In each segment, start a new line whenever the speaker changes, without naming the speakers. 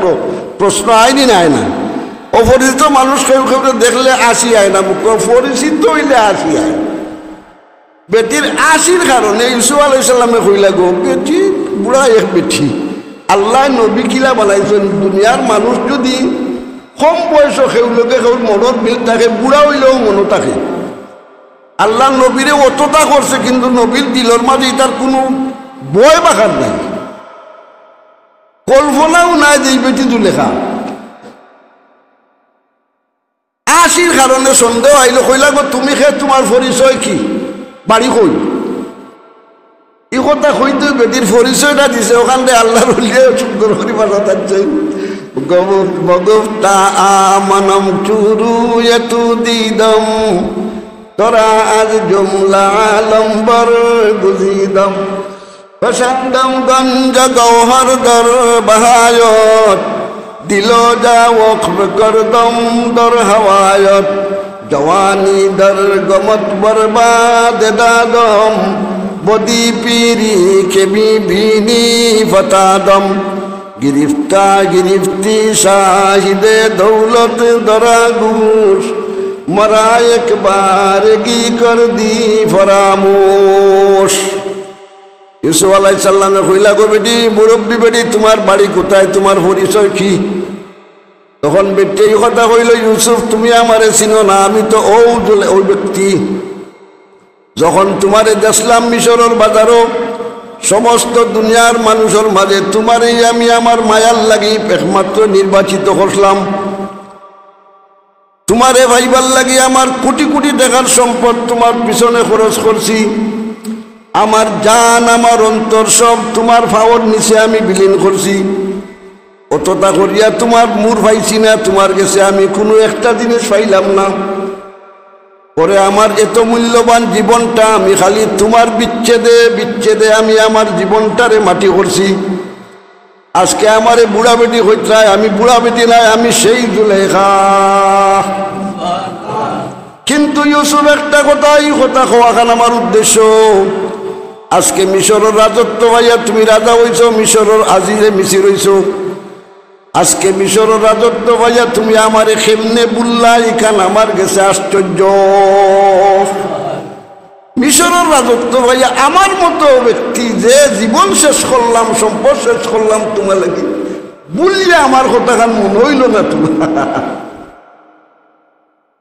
করো, প্রশ্ন আইনি না আয় না। অপরিচিত মানুষ কেউ কেউ দেখলে আসি আয় না, পরিচিত হইলে আসি আয়। বেটির আসির কারণে ইউসুফ আলাইহিস সালামে কইলা গো বেটি বুড়া এক বেটি, আল্লাহ নবী কিলা বানাইছেন, দুনিয়ার মানুষ যদি কম বয়স কেউ লোকে কেউ মনত মিল থাকে, বুড়া হইলেও মনে থাকে। আল্লাহ নবীরে অতটা করছে, কিন্তু নবীর দিলর মাঝে তার কোনো ভয় বাখার নাই, কল্পনাও নাই যে এই বেটি দুলেখা। আসির কারণে সন্দেহ আইলো, কইলা গো তুমি খে তোমার পরিচয় কি, বাড়ি কই? এই কথা কইতে বেটির পরিচয়টা দিছে, ওখান থেকে আল্লাহর হলিয়ে সুন্দর করে বাসা থাকছে। গগফতা আমানম চুরু এতু দিদম তোরা আজ জুমলা লম্বর গুজিদম প্রসন্দম গঞ্জ গৌহর দর বাহায়ত দিল যা ওখব করদম দর হওয়ায়ত জওয়ানি দর গমত বরবাদ দাদম বদি পিরি কেবি ভিনি ফতাদম গিরিফতা গিরিফতি শাহিদে দৌলত দরা গুশ মরা একবার কি কর দি ফরামোশ। ইউসুফ আলাইহিস সালামে কইলা গো বেটি মুরব্বী বেটি তোমার বাড়ি কোথায়, তোমার পরিচয় কি? তখন বেটি এই কথা কইল, ইউসুফ তুমি আমারে চিনো না, আমি তো ওই ব্যক্তি যখন তোমারে দেখলাম মিশরের বাজারও সমস্ত দুনিয়ার মানুষের মাঝে তোমারই আমি আমার মায়ার লাগি একমাত্র নির্বাচিত করলাম। তোমারে ভাইবার লাগি আমার কোটি কোটি টাকার সম্পদ তোমার পিছনে খরচ করছি, আমার জান আমার অন্তর সব তোমার ফাওয়ার নিচে আমি বিলীন করছি। অতটা করিয়া তোমার মুর পাইছি না, তোমার কাছে আমি কোনো একটা জিনিস পাইলাম না। পরে আমার এত মূল্যবান জীবনটা আমি খালি তোমার বিচ্ছেদে আমি আমার জীবনটারে মাটি করছি। আজকে আমারে বুড়া বেটি হইতায়, আমি বুড়া বেটি নাই, আমি সেই জুলেখা। কিন্তু ইউসুফ একটা কথা, এই কথা কোয়াখান আমার উদ্দেশ্য, আজকে মিশরের রাজত্ব ভাইয়া তুমি রাজা হইছ, মিশরের আজিজে মিশির হইছ। আজকে মিশরের রাজত্ব ভাইয়া তুমি আমারে কেমনে বুল্লা, এখান আমার গেছে আশ্চর্য। মিশরের রাজত্ব ভাইয়া আমার মতো ব্যক্তি যে জীবন শেষ করলাম, সম্পদ শেষ করলাম তোমার লাগি, বুঝলে আমার কথা খান মনে হইল না তোমার।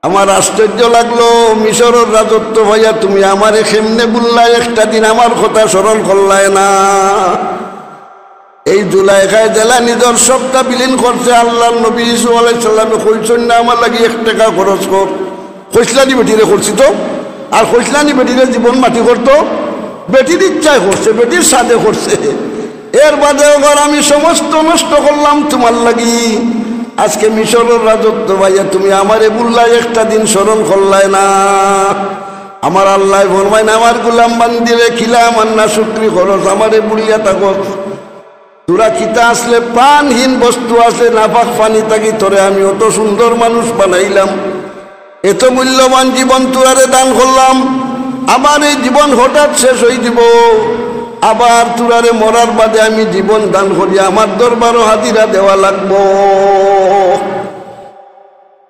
আমার আশ্চর্য লাগলো, মিশরের রাজত্ব ভাইয়া তুমি আমারে কেমনে বুল্লাই, একটা দিন আমার কথা স্মরণ করলাই না। এই জুলাইখায় জেলা নিজের সবটা বিলীন করছে। আল্লাহ নবী ইউসুফ আলাইহিস সালামে কইছেন না আমার লাগি 1 টাকা খরচ কর, কইসলানি বেটিরে করছি তো, আর কইসলানি বেটিরে জীবন মাটি করতো, বেটির ইচ্ছায় করছে, বেটির সাথে করছে। এর বাদে ওবার আমি সমস্ত নষ্ট করলাম তোমার লাগি। আজকে মিশরের রাজত্ব ভাইয়া তুমি আমারে বুল্লাই, একটা দিন স্মরণ করলাই না। আমার আল্লাহ ফরমাইন আমার গুলাম বান্দিরে খিলাম আন্না শুকরি খরচ, আমারে বুলিয়া থাকত। তোরা কিতা আসলে প্রাণহীন বস্তু আছে, নাপাক পানি থাকি তোরে আমি অত সুন্দর মানুষ বানাইলাম, এত মূল্যবান জীবন তোরারে দান করলাম। আমার এই জীবন হঠাৎ শেষ হয়ে দিব, আবার তোরারে মরার বাদে আমি জীবন দান করি, আমার দরবারও হাজিরা দেওয়া লাগবো।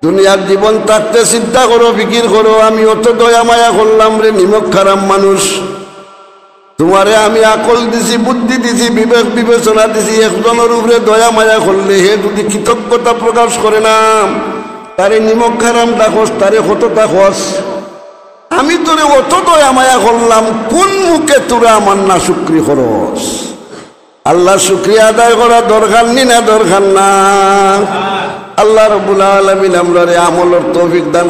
দুনিয়ার জীবন থাকতে চিন্তা করো, ফিকির করো, আমি অত দয়া মায়া করলাম রে নিমক খারাপ মানুষ। তোমারে আমি আকল দিছি, বুদ্ধি দিছি, বিবেক বিবেচনা দিছি, একজনের উপরে দয়া মায়া করলে হে যদি কৃতজ্ঞতা প্রকাশ করে না, তারে নিমক খারাম ডাকস, তারে কতটা খস। আমি তোরে অত দয়া মায়া করলাম, কোন মুখে তোরা আমার না শুকরি খরচ? আল্লাহ শুক্রিয়া আদায় করা দরকার নি না দরকার না? আল্লাহ রাব্বুল আলামিন আমরারে আমলের তৌফিক দান